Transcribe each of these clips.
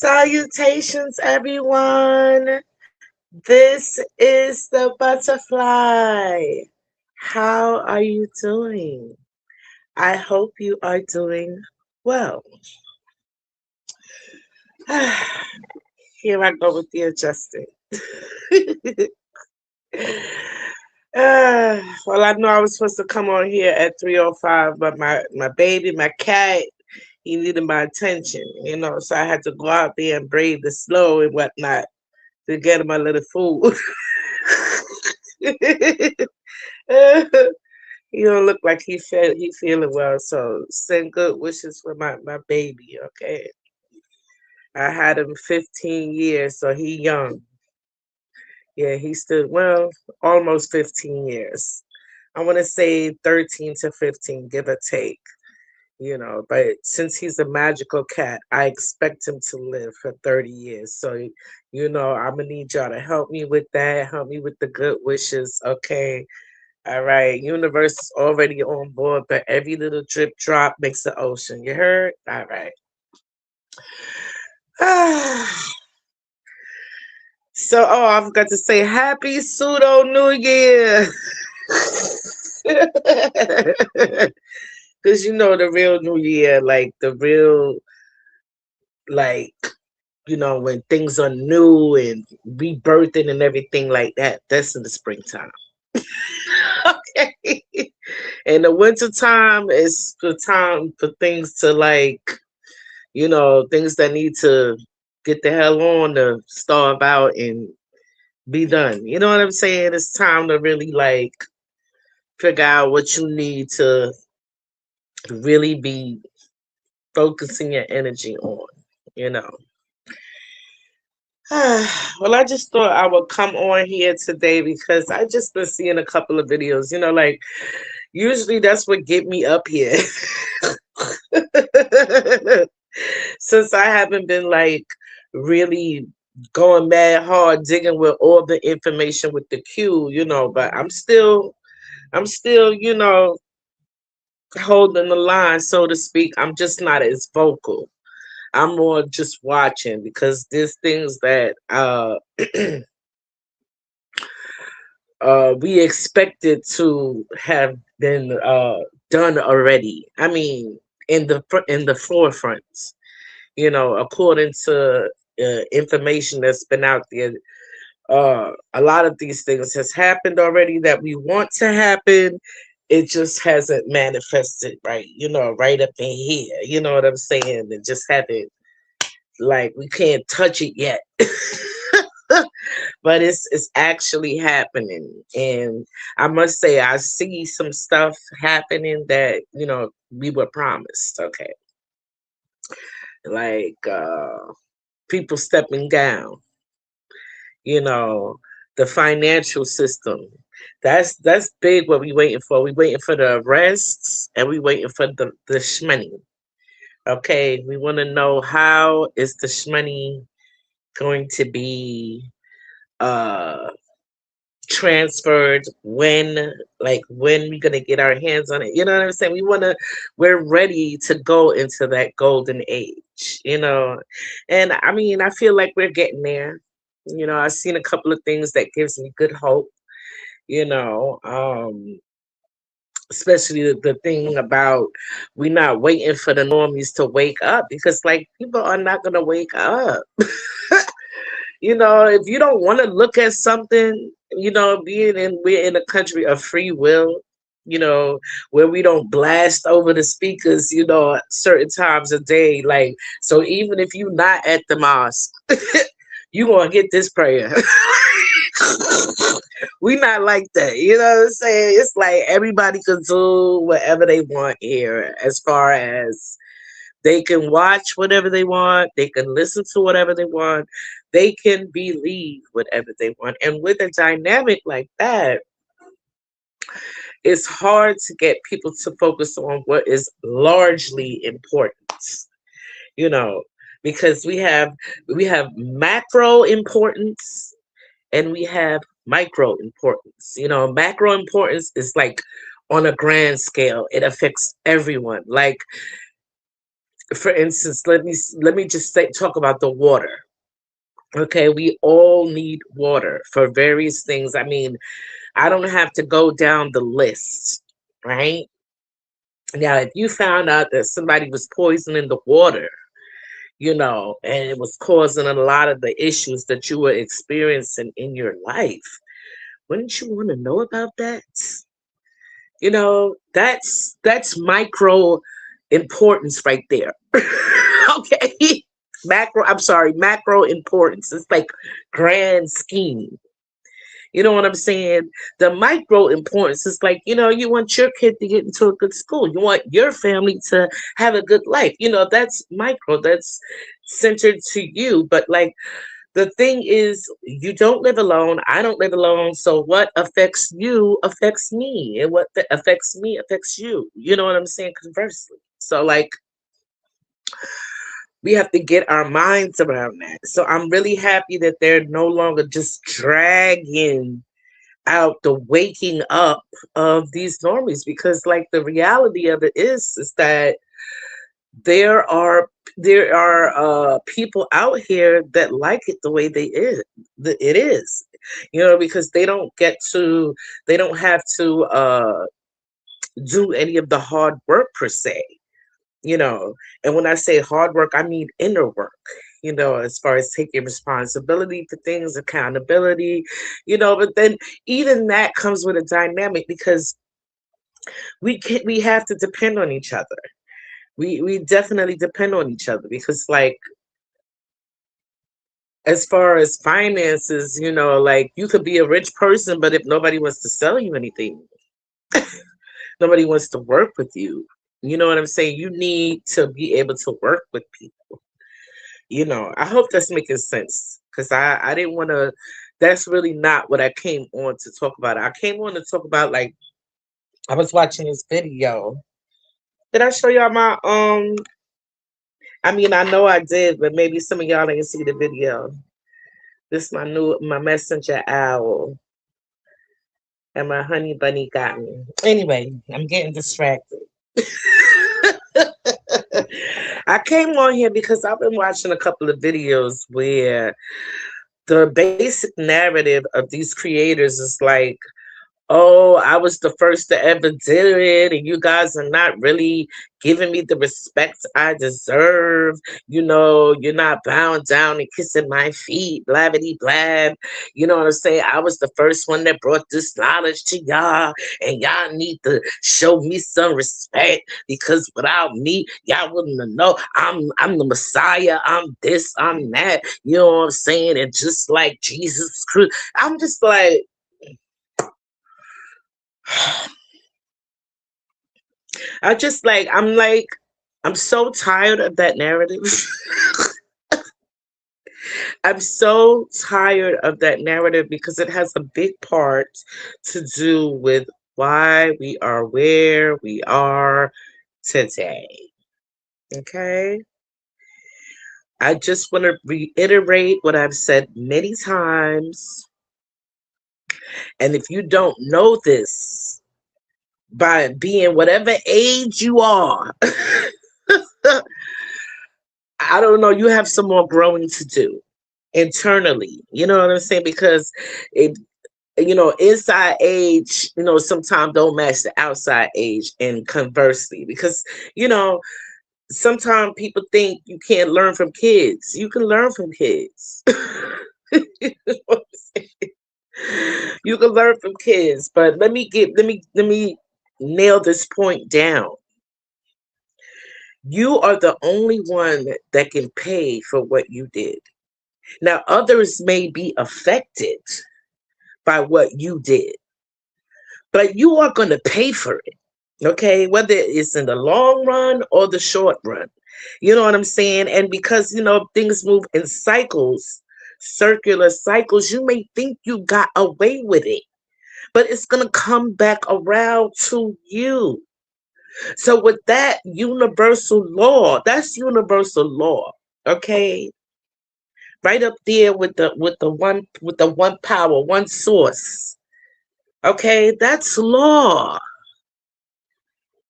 Salutations, everyone. This is the butterfly. How are you doing? I hope you are doing well. Here I go with the adjusting. Well, I know I was supposed to come on here at 3:05, but my baby, my cat, he needed my attention, so I had to go out there and brave the snow and whatnot to get him a little food. He don't look like he feeling well, so send good wishes for my baby, okay? I had him 15 years, so he young. Yeah, he's still almost 15 years. I want to say 13 to 15, give or take. But since he's a magical cat, I expect him to live for 30 years. So, I'm gonna need y'all to help me with that. Help me with the good wishes, okay? All right, universe is already on board, but every little drip drop makes the ocean. You heard? All right. So, I forgot to say happy pseudo New Year. Because the real New Year, like the real, like, when things are new and rebirthing and everything like that, that's in the springtime. Okay. And the winter time is the time for things to things that need to get the hell on to starve out and be done. You know what I'm saying? It's time to really figure out what you need to really be focusing your energy on, you know. Well, I just thought I would come on here today because I just been seeing a couple of videos, usually that's what get me up here. Since I haven't been really going mad hard digging with all the information with the Q, but I'm still, holding the line, so to speak. I'm just not as vocal. I'm more just watching because there's things that we expected to have been done already. I mean, in the forefront, according to information that's been out there. A lot of these things has happened already that we want to happen. It just hasn't manifested right, right up in here. You know what I'm saying? It just haven't, we can't touch it yet. But it's actually happening. And I must say I see some stuff happening that, we were promised, okay. Like people stepping down, you know, the financial system. That's big what we waiting for. We waiting for the arrests and we waiting for the shmoney. Okay. We want to know how is the shmoney going to be uh transferred, when we gonna get our hands on it. You know what I'm saying? We're ready to go into that golden age, and I mean, I feel like we're getting there. I've seen a couple of things that gives me good hope, you know especially the thing about we not waiting for the normies to wake up, because people are not gonna wake up. If you don't want to look at something, we're in a country of free will, where we don't blast over the speakers, certain times a day. So even if you're not at the mosque, you gonna get this prayer. We not like that. You know what I'm saying? It's like everybody can do whatever they want here, as far as they can watch whatever they want. They can listen to whatever they want. They can believe whatever they want. And with a dynamic like that, it's hard to get people to focus on what is largely important, you know, because we have macro importance and we have micro importance. Macro importance is on a grand scale. It affects everyone. For instance, let me just talk about the water. Okay, we all need water for various things. I mean, I don't have to go down the list, right? Now, if you found out that somebody was poisoning the water, and it was causing a lot of the issues that you were experiencing in your life, wouldn't you want to know about that? That's micro importance right there. Okay. Macro importance. It's like grand scheme. You know what I'm saying? The micro importance is like, you want your kid to get into a good school. You want your family to have a good life. That's micro. That's centered to you. But like the thing is, you don't live alone. I don't live alone. So what affects you affects me. And what affects me affects you. You know what I'm saying? Conversely. So like we have to get our minds around that. So I'm really happy that they're no longer just dragging out the waking up of these normies, because like the reality of it is that there are people out here that like it the way it is, because they don't have to do any of the hard work per se, you know. And when I say hard work, I mean inner work, as far as taking responsibility for things, accountability, but then even that comes with a dynamic, because we have to depend on each other. We definitely depend on each other, because like as far as finances, like you could be a rich person, but if nobody wants to sell you anything, nobody wants to work with you. You know what I'm saying? You need to be able to work with people. I hope that's making sense, because I didn't want to. That's really not what I came on to talk about. I came on to talk about, like, I was watching this video. Did I show y'all my I mean, I know I did, but maybe some of y'all didn't see the video. This is my messenger owl, and my honey bunny got me. Anyway, I'm getting distracted. I came on here because I've been watching a couple of videos where the basic narrative of these creators is like, oh, I was the first to ever do it, and you guys are not really giving me the respect I deserve. You're not bowing down and kissing my feet, blabbity blab. You know what I'm saying? I was the first one that brought this knowledge to y'all, and y'all need to show me some respect, because without me, y'all wouldn't have know. I'm the Messiah. I'm this. I'm that. You know what I'm saying? And just like Jesus Christ, I'm just like. I'm so tired of that narrative. I'm so tired of that narrative, because it has a big part to do with why we are where we are today. Okay? I just want to reiterate what I've said many times. And if you don't know this, by being whatever age you are, I don't know, you have some more growing to do internally. You know what I'm saying? Because it, inside age, sometimes don't match the outside age, and conversely, because, you know, sometimes people think you can't learn from kids. You can learn from kids. You know what I'm saying? You can learn from kids, but let me nail this point down. You are the only one that can pay for what you did. Now, others may be affected by what you did, but you are going to pay for it. Okay, whether it's in the long run or the short run. You know what I'm saying? And because, things move in cycles, circular cycles, you may think you got away with it, but it's going to come back around to you. So with that universal law, that's universal law. Okay, right up there with the one power, one source. Okay, that's law,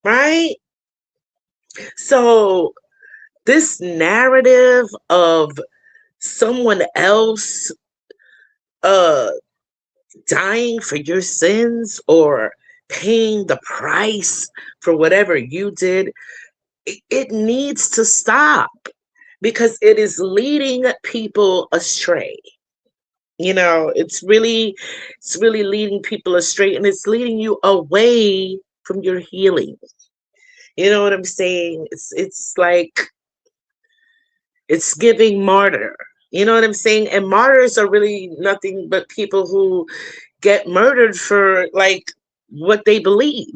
right? So this narrative of someone else uh dying for your sins or paying the price for whatever you did, it needs to stop because it is leading people astray. It's really leading people astray, and it's leading you away from your healing. You know what I'm saying? It's like it's giving martyr. You know what I'm saying? And martyrs are really nothing but people who get murdered for like what they believe.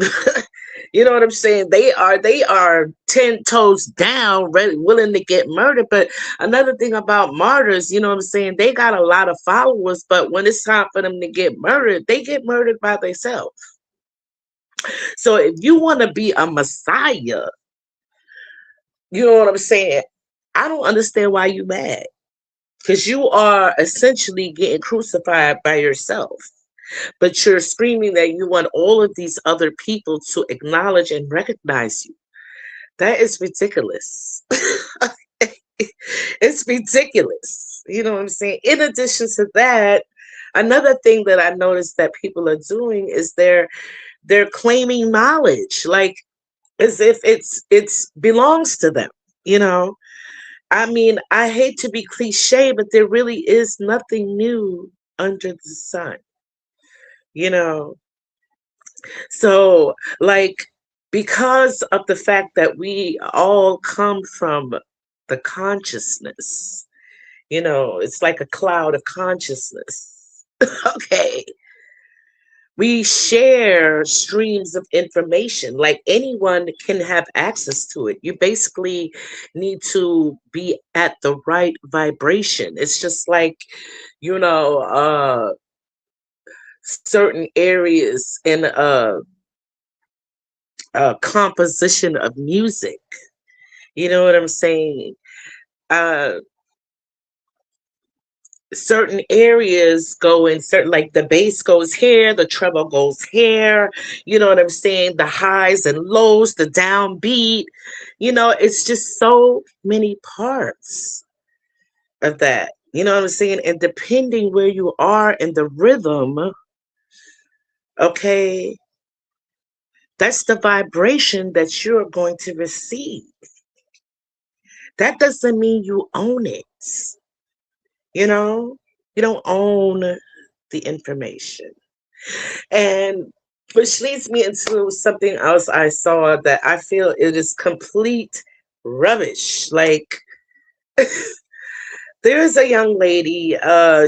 You know what I'm saying? They are 10 toes down, ready, willing to get murdered. But another thing about martyrs, you know what I'm saying? They got a lot of followers, but when it's time for them to get murdered, they get murdered by themselves. So if you want to be a messiah, you know what I'm saying? I don't understand why you mad. Because you are essentially getting crucified by yourself. But you're screaming that you want all of these other people to acknowledge and recognize you. That is ridiculous. It's ridiculous. You know what I'm saying? In addition to that, another thing that I noticed that people are doing is they're claiming knowledge, like as if it's belongs to them, you know? I mean, I hate to be cliche, but there really is nothing new under the sun, you know? So, like, because of the fact that we all come from the consciousness, it's like a cloud of consciousness. Okay. We share streams of information, like anyone can have access to it. You basically need to be at the right vibration. It's just like, you know, certain areas in a composition of music. You know what I'm saying? Uh, Certain areas go in certain, like the bass goes here, the treble goes here, you know what I'm saying, the highs and lows, the downbeat, it's just so many parts of that, you know what I'm saying, and depending where you are in the rhythm, okay, that's the vibration that you're going to receive. That doesn't mean you own it. you know you don't own the information. And which leads me into something else I saw that I feel it is complete rubbish. Like, there's a young lady,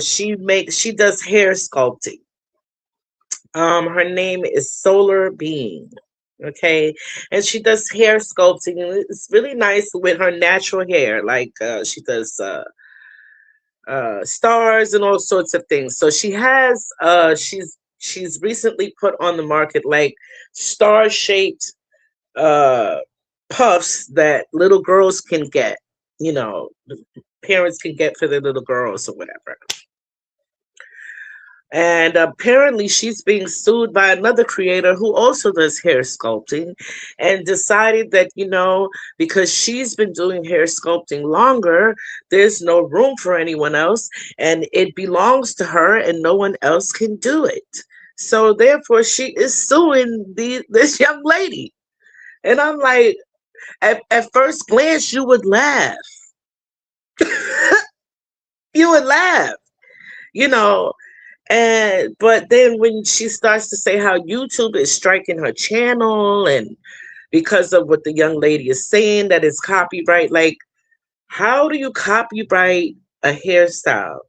she does hair sculpting. Her name is Solar Being. Okay. And she does hair sculpting, and it's really nice with her natural hair. Like, she does stars and all sorts of things. So she's recently put on the market like star shaped uh puffs that little girls can get, you know, parents can get for their little girls or whatever. And apparently, she's being sued by another creator who also does hair sculpting, and decided that, because she's been doing hair sculpting longer, there's no room for anyone else, and it belongs to her, and no one else can do it. So, therefore, she is suing this young lady. And I'm like, at first glance, you would laugh. You would laugh, you know. And but then when she starts to say how YouTube is striking her channel, and because of what the young lady is saying that it's copyright, like, how do you copyright a hairstyle?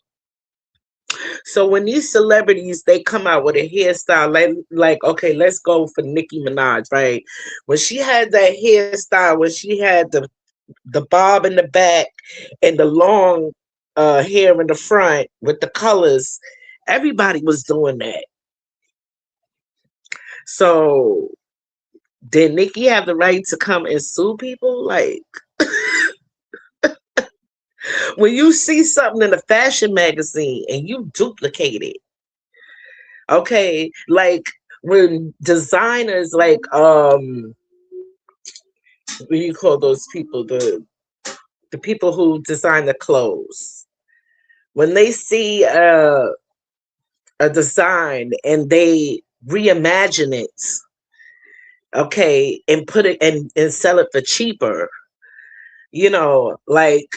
So when these celebrities, they come out with a hairstyle, like okay, let's go for Nicki Minaj, right? When she had that hairstyle, when she had the bob in the back and the long hair in the front with the colors, everybody was doing that. So did Nikki have the right to come and sue people? Like, when you see something in a fashion magazine and you duplicate it, okay, like when designers, like, what do you call those people? the people who design the clothes, when they see a design and they reimagine it, okay, and put it and sell it for cheaper, like,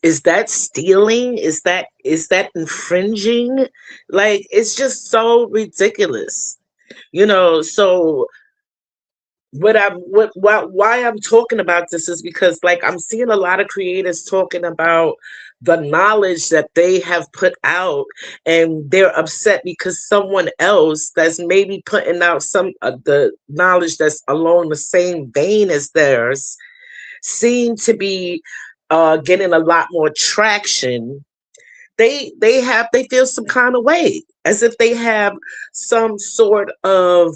is that stealing? Is that infringing? Like, it's just so ridiculous. So why I'm talking about this is because, like, I'm seeing a lot of creators talking about the knowledge that they have put out, and they're upset because someone else that's maybe putting out some the knowledge that's along the same vein as theirs seem to be getting a lot more traction. They feel some kind of way, as if they have some sort of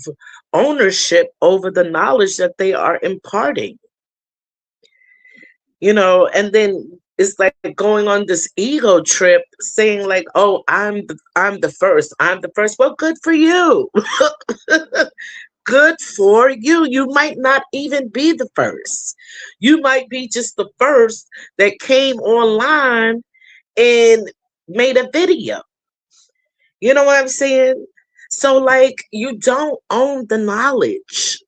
ownership over the knowledge that they are imparting. And then it's like going on this ego trip, saying like, oh, I'm the first, I'm the first. Well, good for you. Good for you. You might not even be the first. You might be just the first that came online and made a video. You know what I'm saying? So, like, you don't own the knowledge.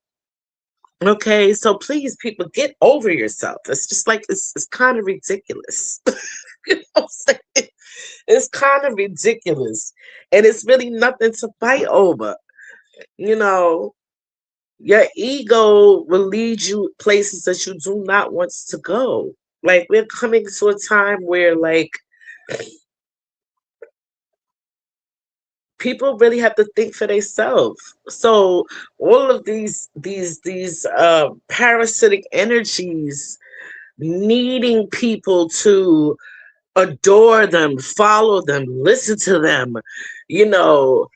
Okay, so please, people, get over yourself. It's just like, it's kind of ridiculous. You know what I'm saying? It's kind of ridiculous. And it's really nothing to fight over. You know, your ego will lead you places that you do not want to go. Like, we're coming to a time where, like, people really have to think for themselves. So all of these parasitic energies needing people to adore them, follow them, listen to them, you know,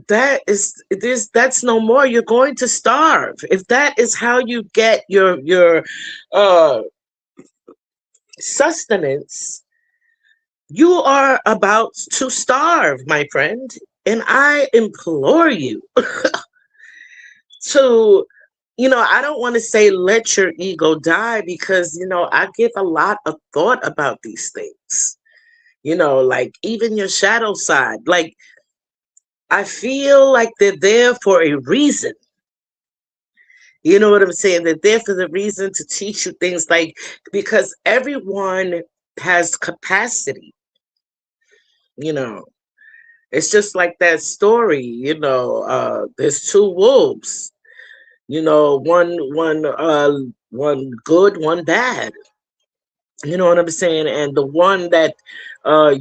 that's no more. You're going to starve. If that is how you get your uh sustenance, you are about to starve, my friend. And I implore you to, I don't want to say let your ego die, because, I give a lot of thought about these things. Like, even your shadow side, like, I feel like they're there for a reason. You know what I'm saying? They're there for the reason to teach you things, like, because everyone has capacity, you know. It's just like that story, there's two wolves, one good, one bad. You know what I'm saying? And the one that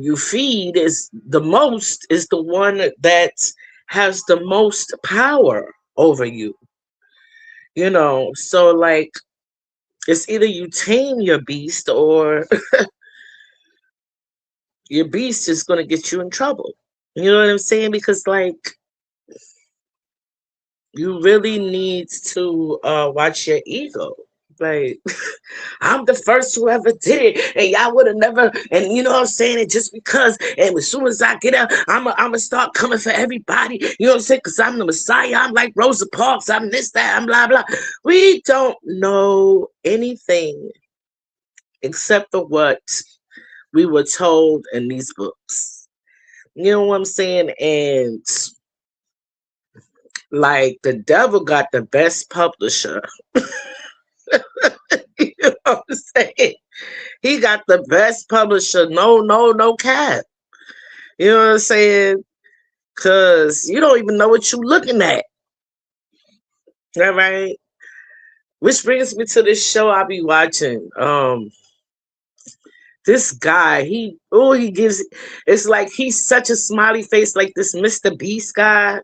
you feed is the one that has the most power over you. So, like, it's either you tame your beast, or your beast is going to get you in trouble. You know what I'm saying? Because, like, you really need to watch your ego. Like, I'm the first who ever did it, and y'all would have never. And you know what I'm saying? And just because, and as soon as I get out, I'm gonna start coming for everybody. You know what I'm saying? Because I'm the Messiah. I'm like Rosa Parks. I'm this, that. I'm blah blah. We don't know anything except for what we were told in these books. You know what I'm saying? And, like, the devil got the best publisher. You know what I'm saying? He got the best publisher. No cap. You know what I'm saying? Cause you don't even know what you looking at. All right. Which brings me to this show I be watching. This guy, he gives, it's like he's such a smiley face, like this Mr. Beast guy.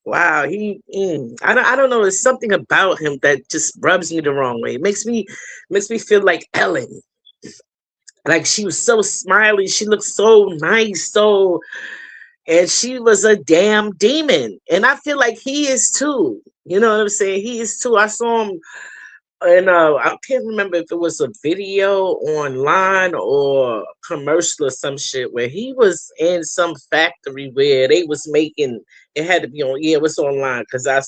Wow, I don't know. There's something about him that just rubs me the wrong way. It makes me feel like Ellen. Like, she was so smiley, she looked so nice, and she was a damn demon. And I feel like he is too. You know what I'm saying? He is too. I saw him, and I can't remember if it was a video online or a commercial or some shit, where he was in some factory where they was making, it had to be on, yeah, it was online, because I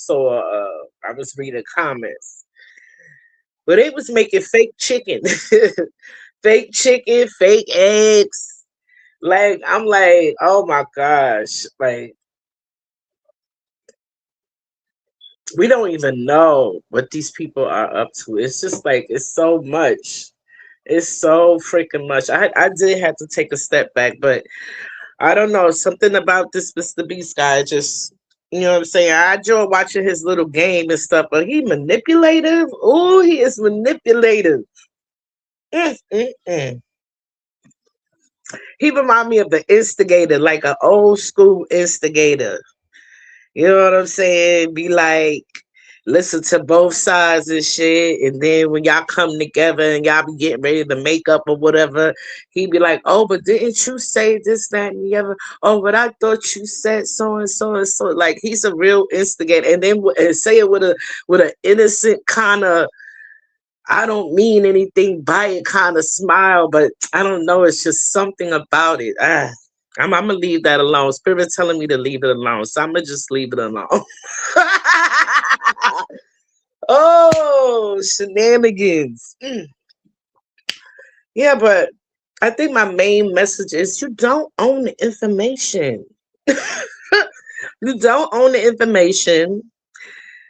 was reading comments. But they was making fake chicken. Fake chicken, fake eggs. Like, I'm like, oh my gosh. Like, we don't even know what these people are up to. It's just like it's so much. It's so freaking much. I did have to take a step back, but I don't know. Something about this Mr. Beast guy just, you know what I'm saying? I enjoy watching his little game and stuff, but he manipulative. Oh, he is manipulative. Mm, mm, mm. He remind me of the instigator, like an old school instigator. You know what I'm saying? Be like, listen to both sides and shit. And then when y'all come together and y'all be getting ready to make up or whatever, he be like, oh, but didn't you say this, that, and the other? Oh, but I thought you said so and so and so. Like, he's a real instigator. And then and say it with an innocent kind of, I don't mean anything by it kind of smile, but I don't know. It's just something about it. I'm gonna leave that alone. Spirit's telling me to leave it alone, so I'm gonna just leave it alone. Oh, shenanigans. Yeah, but I think my main message is you don't own the information. You don't own the information.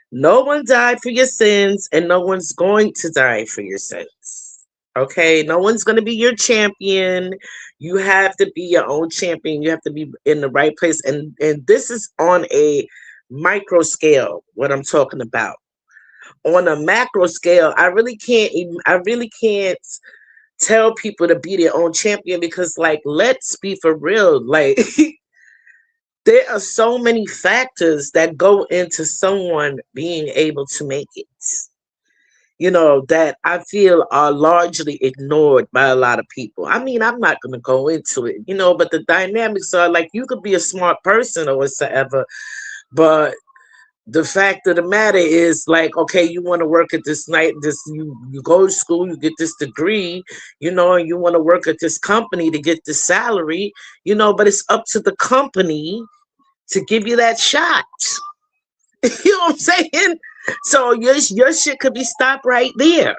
No one died for your sins, and no one's going to die for your sins. Okay, no one's going to be your champion. You have to be your own champion. You have to be in the right place, and this is on a micro scale. What I'm talking about on a macro scale, I really can't tell people to be their own champion because, like, let's be for real. Like, there are so many factors that go into someone being able to make it, that I feel are largely ignored by a lot of people. I mean, I'm not going to go into it, but the dynamics are like you could be a smart person or whatsoever, but the fact of the matter is, like, okay, you want to work at this night, you go to school, you get this degree, and you want to work at this company to get this salary, but it's up to the company to give you that shot. You know what I'm saying? So your shit could be stopped right there.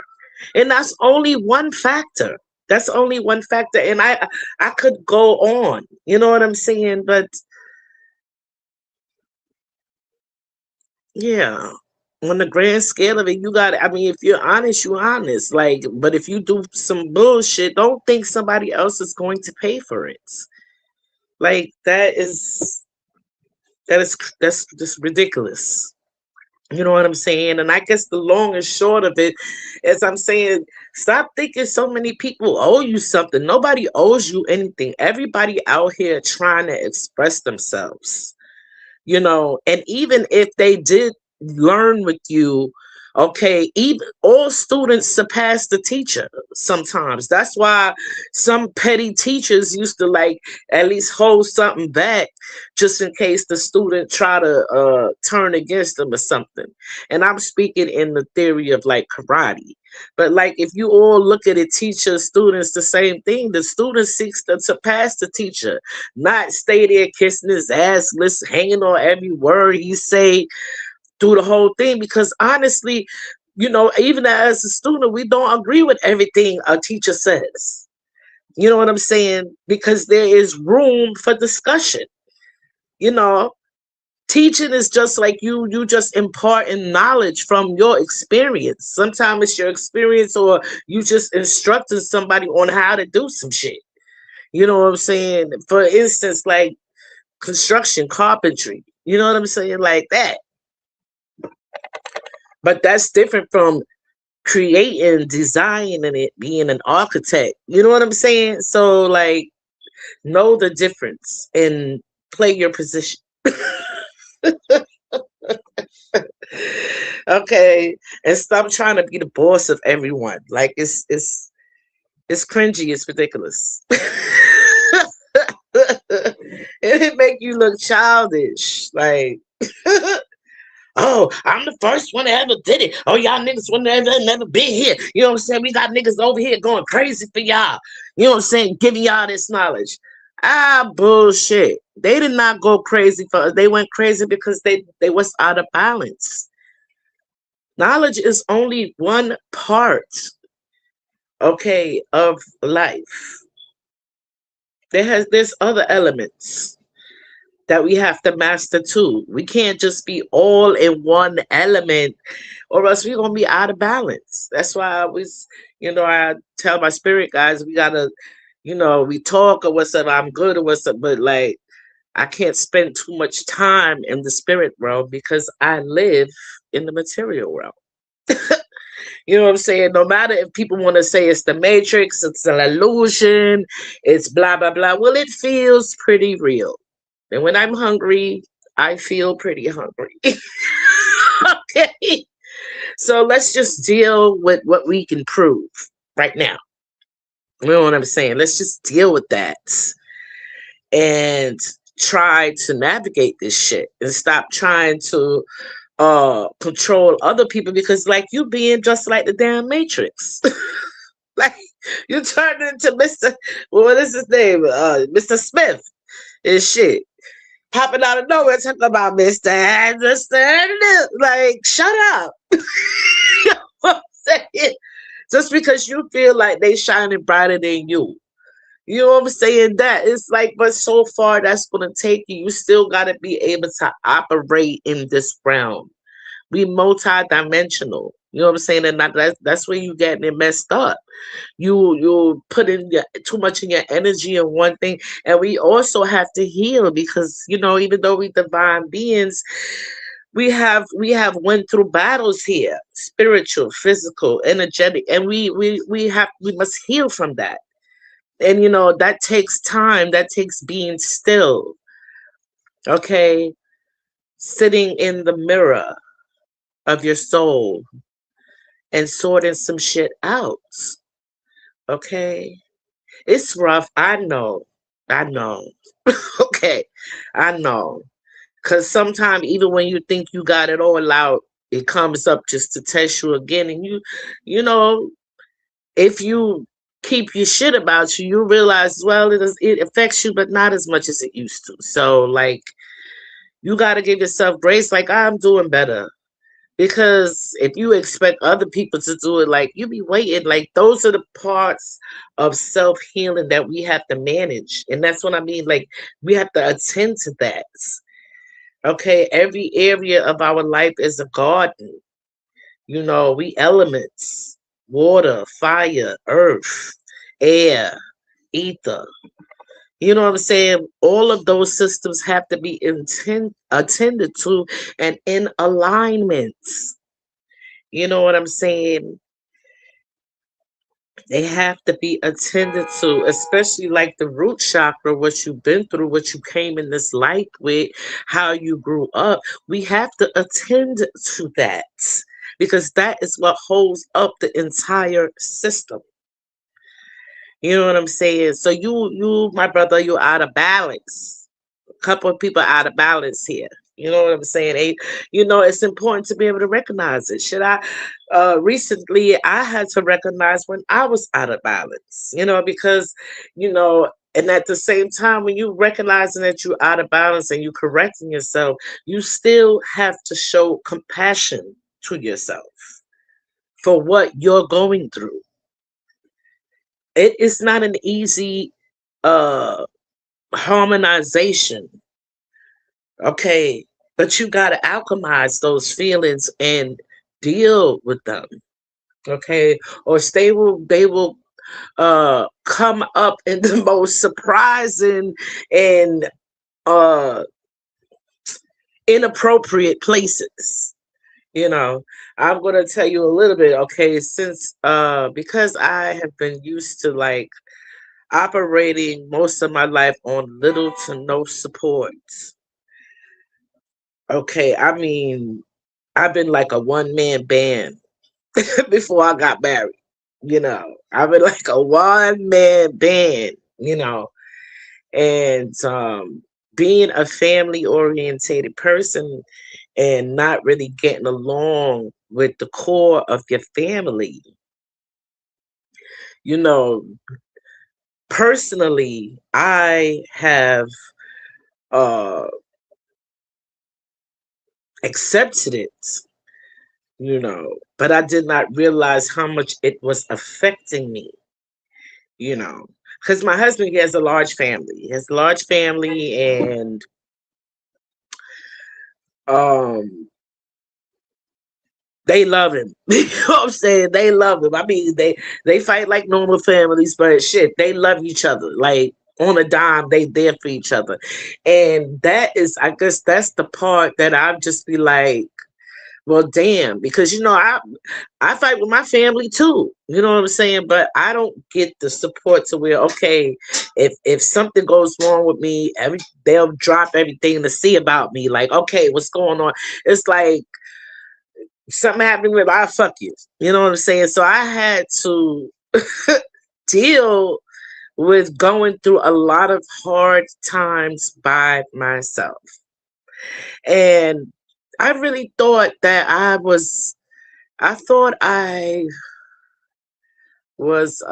And that's only one factor. That's only one factor. And I could go on. You know what I'm saying? But yeah. On the grand scale of it, you got, I mean, if you're honest, you're honest. Like, but if you do some bullshit, don't think somebody else is going to pay for it. Like, that's just ridiculous. You know what I'm saying? And I guess the long and short of it is I'm saying, stop thinking so many people owe you something. Nobody owes you anything. Everybody out here trying to express themselves, and even if they did learn with you, okay, even all students surpass the teacher sometimes. That's why some petty teachers used to, like, at least hold something back just in case the student try to turn against them or something. And I'm speaking in the theory of, like, karate. But, like, if you all look at it, teacher, students, the same thing. The student seeks to surpass the teacher, not stay there kissing his ass, listen, hanging on every word he say through the whole thing. Because honestly, even as a student, we don't agree with everything a teacher says. You know what I'm saying? Because there is room for discussion. You know, teaching is just like you just imparting knowledge from your experience. Sometimes it's your experience, or you just instructing somebody on how to do some shit. You know what I'm saying? For instance, like construction, carpentry. You know what I'm saying? Like that. But that's different from creating, designing it, being an architect. You know what I'm saying? So, like, know the difference and play your position. Okay, and stop trying to be the boss of everyone. Like, it's cringy. It's ridiculous. It make you look childish. Like, oh, I'm the first one that ever did it. Oh, y'all niggas would never been here. You know what I'm saying? We got niggas over here going crazy for y'all. You know what I'm saying? Giving y'all this knowledge. Ah, bullshit. They did not go crazy for us. They went crazy because they was out of balance. Knowledge is only one part, okay, of life. There's other elements that we have to master too. We can't just be all in one element, or else we're gonna be out of balance. That's why I always, I tell my spirit guys, we gotta, we talk or what's up, I'm good or what's up, but like I can't spend too much time in the spirit realm because I live in the material realm. You know what I'm saying? No matter if people want to say it's the matrix, it's an illusion, it's blah blah blah. Well, it feels pretty real. And when I'm hungry, I feel pretty hungry. Okay. So let's just deal with what we can prove right now. You know what I'm saying? Let's just deal with that and try to navigate this shit and stop trying to control other people, because like you being just like the damn matrix. Like you turned into Mr. What is his name? Mr. Smith and shit. Popping out of nowhere talking about Mr. Anderson. Like, shut up. You know what I'm saying? Just because you feel like they shining brighter than you. You know what I'm saying? That it's like, but so far that's gonna take you. You still gotta be able to operate in this realm. We multi-dimensional. You know what I'm saying? And that's where you getting it messed up. You put in too much in your energy in one thing, and we also have to heal because even though we divine beings, we have went through battles here, spiritual, physical, energetic, and we must heal from that. And that takes time. That takes being still. Okay, sitting in the mirror of your soul and sorting some shit out. Okay. It's rough. I know. I know. Okay. I know. Because sometimes, even when you think you got it all out, it comes up just to test you again. And you know, if you keep your shit about you, you realize, well, it affects you, but not as much as it used to. So, like, you got to give yourself grace. Like, I'm doing better. Because if you expect other people to do it, like you be waiting, like those are the parts of self healing that we have to manage. And that's what I mean. Like we have to attend to that. Okay. Every area of our life is a garden. We elements, water, fire, earth, air, ether. You know what I'm saying? All of those systems have to be attended to and in alignment. You know what I'm saying? They have to be attended to, especially like the root chakra, what you've been through, what you came in this life with, how you grew up. We have to attend to that because that is what holds up the entire system. You know what I'm saying? So my brother, you're out of balance. A couple of people out of balance here. You know what I'm saying? It's important to be able to recognize it. Recently I had to recognize when I was out of balance, because, and at the same time, when you recognizing that you're out of balance and you correcting yourself, you still have to show compassion to yourself for what you're going through. It is not an easy uh harmonization. Okay, but you got to alchemize those feelings and deal with them. Okay, or they will come up in the most surprising and uh inappropriate places. I'm going to tell you a little bit. Okay, since because I have been used to like operating most of my life on little to no support. Okay, I mean, I've been like a one man band before I got married. I've been like a one man band, and being a family orientated person and not really getting along with the core of your family. You know, Personally, I have uh accepted it but I did not realize how much it was affecting me, you know, because my husband, he has a large family. He has a large family, and um, they love him. You know what I'm saying? They love him. I mean, they fight like normal families, but shit, they love each other. Like on a dime, they there for each other, and that is, I guess, that's the part that I'd just be like, well, damn, because I fight with my family too. You know what I'm saying? But I don't get the support to where, okay, if something goes wrong with me, they'll drop everything to see about me. Like, okay, what's going on? It's like something happened with, I fuck you. You know what I'm saying? So I had to deal with going through a lot of hard times by myself. And I really thought that I thought I was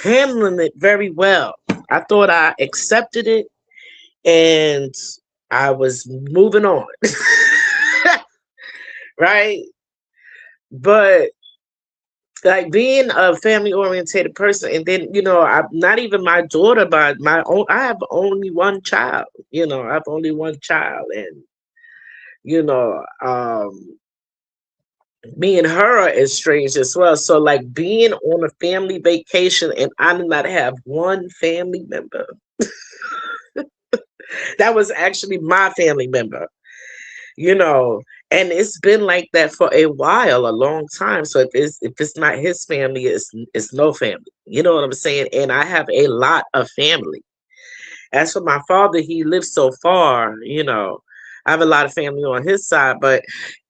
handling it very well. I thought I accepted it and I was moving on. Right? But like being a family oriented person, and then I'm not even my daughter, but my own, I have only one child. I have only one child, and you know um me and her are estranged as well. So like being on a family vacation and I did not have one family member that was actually my family member, you know, and it's been like that for a while, a long time. So if it's not his family, it's no family. You know what I'm saying? And I have a lot of family. As for my father, he lives so far, I have a lot of family on his side, but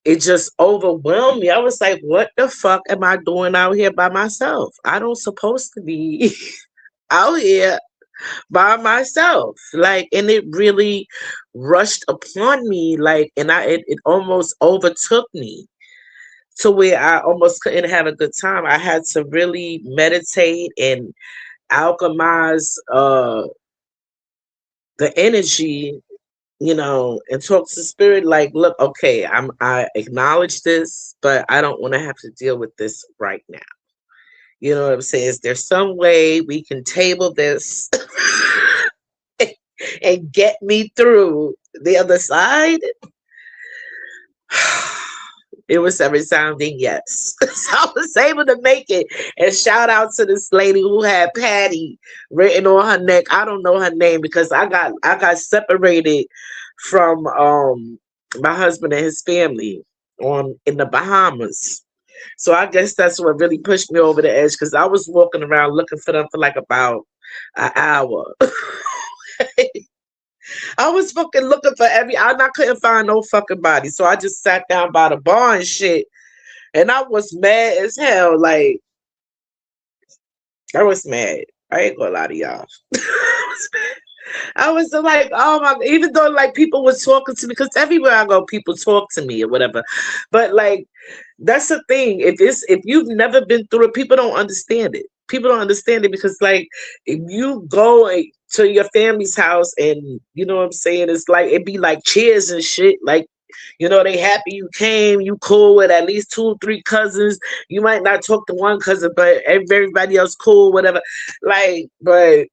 it just overwhelmed me. I was like, what the fuck am I doing out here by myself? I don't supposed to be out here by myself. Like, and it really rushed upon me, like, and it almost overtook me to where I almost couldn't have a good time. I had to really meditate and alchemize the energy, and talk to spirit like, look, okay, I acknowledge this, but I don't want to have to deal with this right now. You know what I'm saying? Is there some way we can table this and get me through the other side? It was a resounding yes. So I was able to make it. And shout out to this lady who had Patty written on her neck. I don't know her name because I got separated from my husband and his family on in the Bahamas. So I guess that's what really pushed me over the edge because I was walking around looking for them for like about an hour. I was fucking looking for I couldn't find no fucking body. So I just sat down by the bar and shit. And I was mad as hell. Like, I was mad. I ain't gonna lie to y'all. I was mad. I was like, oh my, even though like people was talking to me, because everywhere I go, people talk to me or whatever. But like, that's the thing. If you've never been through it, people don't understand it. People don't understand it because like if you go to your family's house and you know what I'm saying, it's like it be like cheers and shit. Like, they happy you came, you cool with at least 2 3 cousins. You might not talk to one cousin, but everybody else cool, whatever. Like, but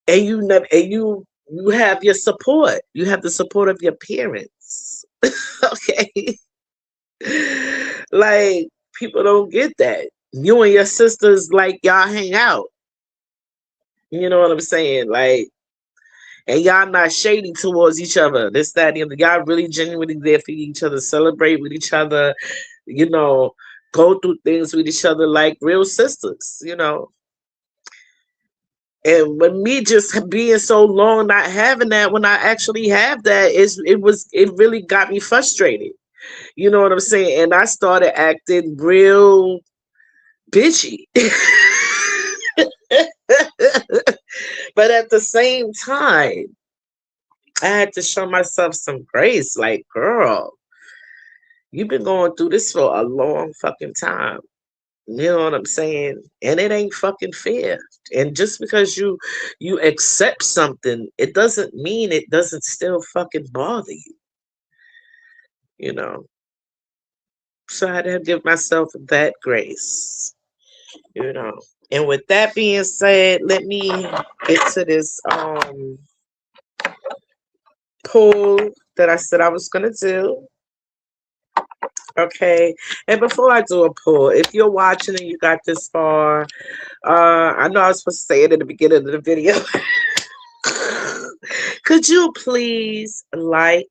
and you never and you have your support. You have the support of your parents. Okay. Like people don't get that. You and your sisters, like y'all hang out. You know what I'm saying? Like, and y'all not shady towards each other. This, that, and the other. Y'all really genuinely there for each other, celebrate with each other, you know, go through things with each other like real sisters. And when me just being so long not having that, when I actually have that, it really got me frustrated. You know what I'm saying? And I started acting real bitchy. But at the same time, I had to show myself some grace. Like, girl, you've been going through this for a long fucking time. You know what I'm saying? And it ain't fucking fair. And just because you accept something, it doesn't mean it doesn't still fucking bother you. You know. try to give myself that grace, you know. And with that being said, let me get to this poll that I said I was gonna do. Okay. And before I do a poll, if you're watching and you got this far, I know I was supposed to say it in the beginning of the video. Could you please like,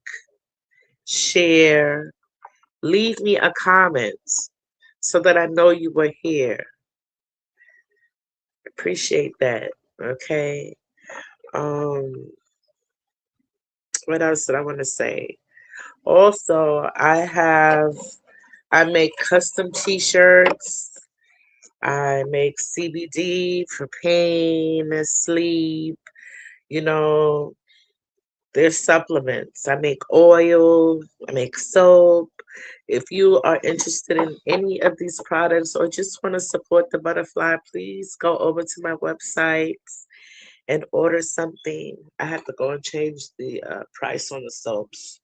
share, leave me a comment so that I know you were here? Appreciate that. Okay. Um, what else did I want to say? Also, I make custom t-shirts. I make CBD for pain and sleep. You know, there's supplements. I make oil. I make soap. If you are interested in any of these products or just want to support the butterfly, please go over to my website and order something. I have to go and change the price on the soaps.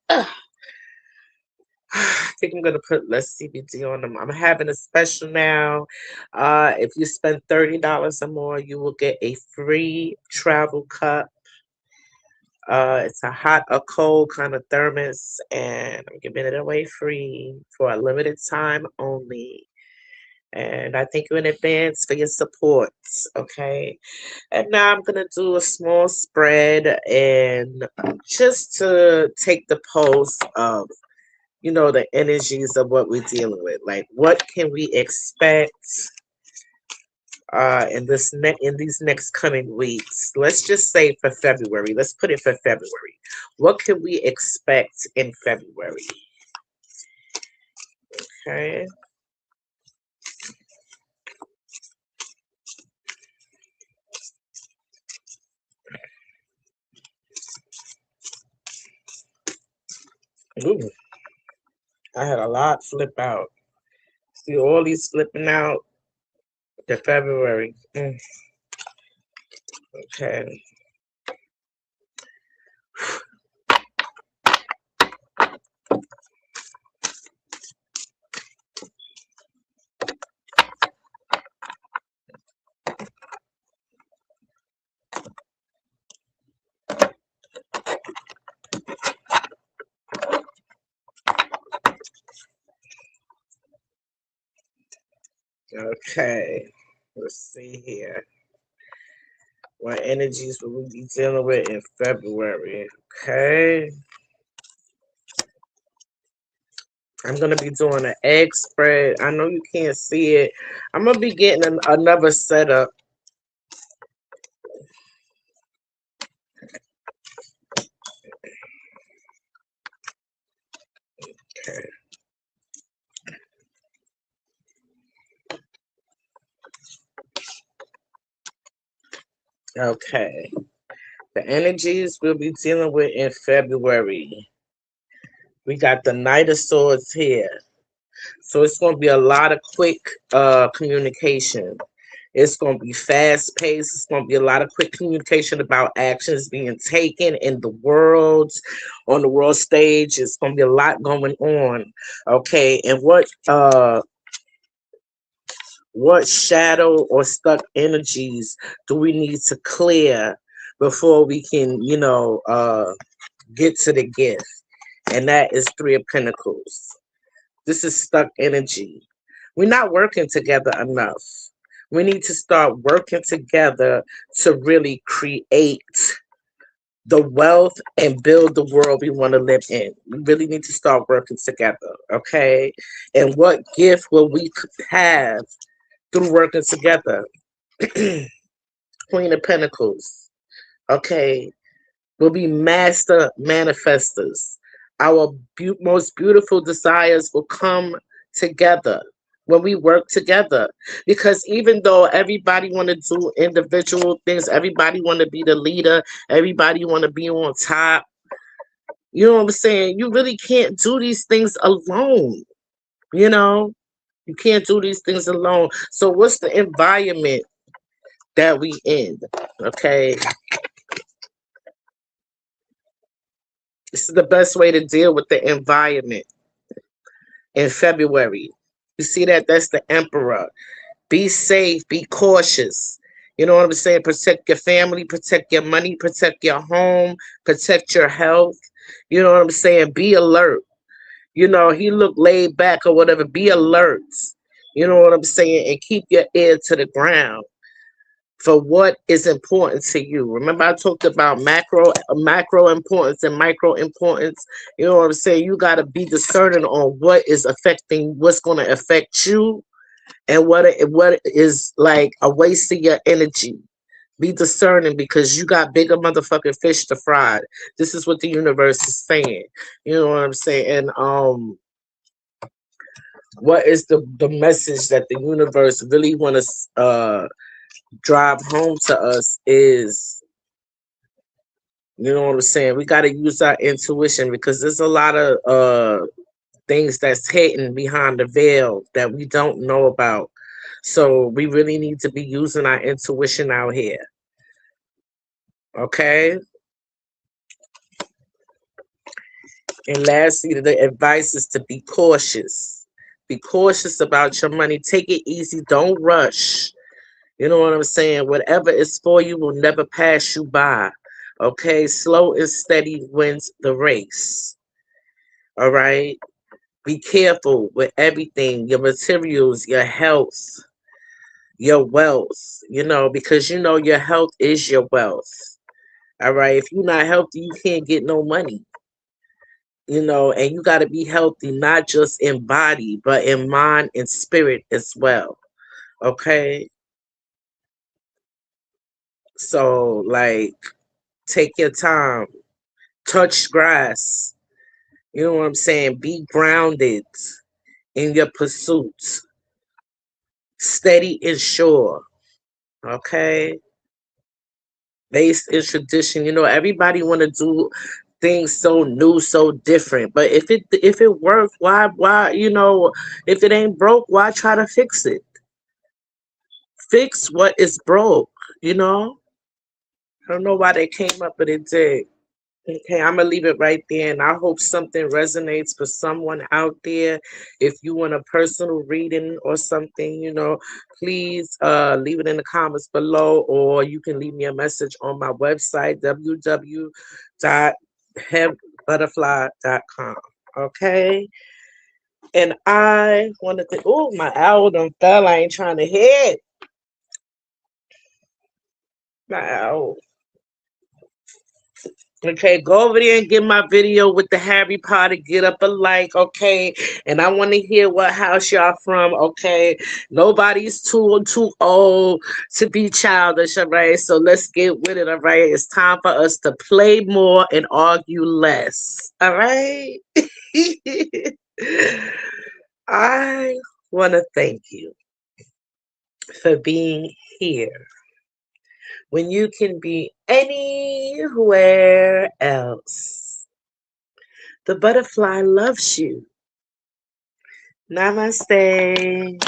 I think I'm gonna put less CBD on them. I'm having a special now. If you spend $30 or more, you will get a free travel cup. It's a hot or cold kind of thermos, and I'm giving it away free for a limited time only. And I thank you in advance for your support. Okay. And now I'm gonna do a small spread and just to take the pulse of the energies of what we're dealing with. Like, what can we expect in these next coming weeks? Let's just say for February. Let's put it for February. What can we expect in February? Okay. Ooh, I had a lot flip out. See all these flipping out to February. Okay. Okay. Let's see here. What energies will we be dealing with in February? Okay. I'm going to be doing an egg spread. I know you can't see it. I'm going to be getting another setup. Okay. Okay. The energies we'll be dealing with in February. We got the Knight of Swords here. So it's going to be a lot of quick communication. It's going to be fast paced. It's going to be a lot of quick communication about actions being taken in the world, on the world stage. It's going to be a lot going on. Okay. And what shadow or stuck energies do we need to clear before we can, get to the gift? And that is Three of Pentacles. This is stuck energy. We're not working together enough. We need to start working together to really create the wealth and build the world we want to live in. We really need to start working together, okay? And what gift will we have through working together? Queen of Pentacles, okay? We'll be master manifestors. Our most beautiful desires will come together when we work together. Because even though everybody want to do individual things, everybody want to be the leader, everybody want to be on top, you know what I'm saying? You really can't do these things alone, you know? You can't do these things alone. So what's the environment that we in? Okay. This is the best way to deal with the environment. in February. You see that? That's the Emperor. Be safe, be cautious. You know what I'm saying? Protect your family, protect your money, protect your home, protect your health. You know what I'm saying? Be alert. You know, he looked laid back or whatever. Be alert. You know what I'm saying? And keep your ear to the ground for what is important to you. Remember, I talked about macro importance and micro importance. You know what I'm saying? You got to be discerning on what's going to affect you, and what is like a waste of your energy. Be discerning because you got bigger motherfucking fish to fry. This is what the universe is saying. You know what I'm saying? And what is the message that the universe really want to drive home to us is, you know what I'm saying? We got to use our intuition because there's a lot of things that's hidden behind the veil that we don't know about. So we really need to be using our intuition out here. Okay? And lastly, the advice is to be cautious. Be cautious about your money. Take it easy. Don't rush. You know what I'm saying? Whatever is for you will never pass you by. Okay? Slow and steady wins the race. All right? Be careful with everything, your materials, your health, your wealth, because your health is your wealth. All right? If you're not healthy, you can't get no money. And you got to be healthy, not just in body, but in mind and spirit as well. Okay? So, like, take your time, touch grass. You know what I'm saying? Be grounded in your pursuits, steady and sure. Okay? Based in tradition. Everybody want to do things so new, so different. But if it works, why if it ain't broke, why try to fix it? Fix what is broke. I don't know why they came up with it did. Okay, I'm gonna leave it right there, and I hope something resonates for someone out there. If you want a personal reading or something, please leave it in the comments below, or you can leave me a message on my website www.headbutterfly.com. Okay, and I wanted to. Oh, my owl done fell. I ain't trying to hit my owl. Okay, go over there and get my video with the Harry Potter. Get up a like, okay? And I want to hear what house y'all from, okay? Nobody's too old to be childish, all right? So let's get with it, all right? It's time for us to play more and argue less, all right? I want to thank you for being here when you can be anywhere else. The butterfly loves you. Namaste.